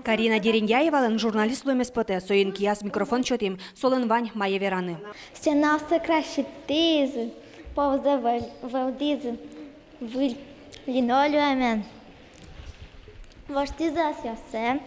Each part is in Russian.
Карина Дерендяевалың журналист лөмес поте, сойын кияс микрофон чотим, солын вань мае вераны. Стена сокращитизы, пауза валдизы, в линолеумен. Воштизация.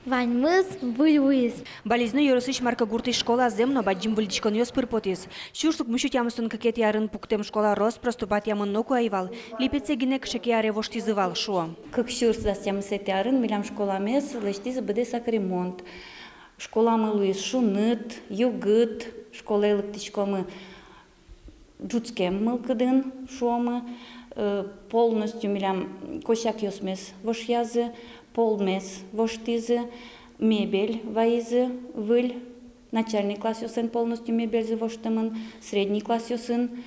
Ваньмыз выльвыз. Болезны йорысыш марка гурты школа земно баджим выльдичкон йос пырпотис. Шурсук мüşüt ямысын кекет ярын пуктем школа рос проступат ямын ноку айвал. Липеце гинек шекиаре воштизывал шо. Как шурс ямысет ярын милям школа мес лештизы бедесак ремонт. Школа мы луис шуныт, югыт, школа электичкомы джуцкем мылкыдын шомы. Полностью милям косяк йосмес вошязы. Полмес воштизы, мебель ваизы, выль, начальный класс йосын полностью мебель воштымын, средний класс йосын,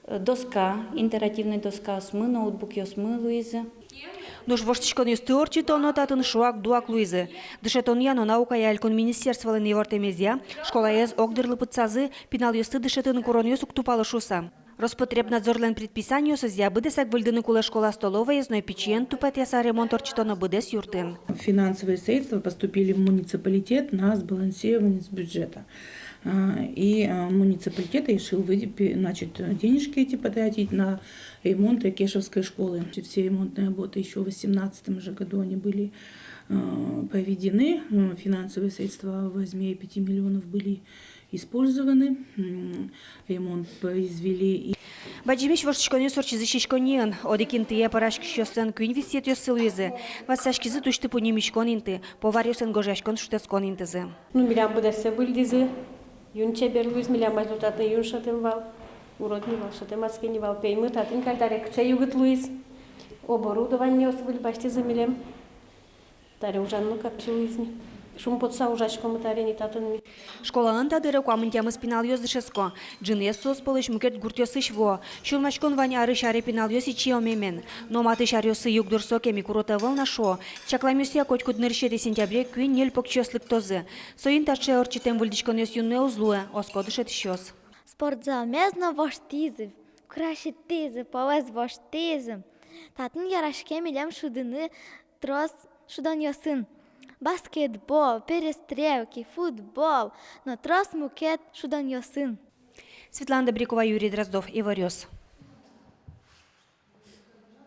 доска, интерактивная доска осмы, ноутбук йосмы луизы. Нуш воштичкон йос теорчи тонотатын шуак дуак луизы. Дышетон яно наука ялькон министерстволын евортемезия, школа ез огдырлы пыцазы, пинал йосты дышетін курон йосук тупалы шуса. Роспотребнадзорлен предписанию созя быдесак выльдыны кула школа столовая езной печен тупат яса ремонт орчитона быдес юртын. Финансовые средства поступили в муниципалитет на сбалансирование с бюджета. И муниципалитет решил денежки эти потратить на ремонт Кешевской школы. Все ремонтные работы еще в 2018 году они были проведены. Финансовые средства в размере 5 миллионов были использованы. Ремонт произвели. Баджимиш воштичконе сорчизы шишконен, одекин тыя парашки шёстен кюнь висет ёсыл юзе. Вассашкизы тушты по немишкон инты, повар ёсен гожашкон шутескон интызы. Ну, милям будесе выльдизы, юн чеберлуиз, милям мазлутатын юн шатынвал, уроднивал, шатымаскенивал, пеймы, татын кальдарек чай югыт луиз. Оборудование ос выльбаштизы милям. Таре ужанну как чуизни. Шум подса ужашком тарени татын. Школанын тадыры куамын спинал ёздышеско. Джинес сос полыш мукет гуртёсыш во. Шулмашкон вань ары шаре пинал ёси чиомемен. Но маты шарёсы югдурсо кеми куротавыл на шо. Чакламюсия котькуд ныршети сентябре кюн нель покчёслык тозы. Соин таче орчитем выльдичкон ёс юнне узлуэ, оскодышет щёс. Спортзал мезно воштизы, крашитизы, повез воштизы. Татын ярашке милям шудыны трос шудан ёсын. Баскетбол, перестрелки, футбол, но трос мукет шудан ёсын. Светлана Добрякова, Юрий Дроздов, Иворёс.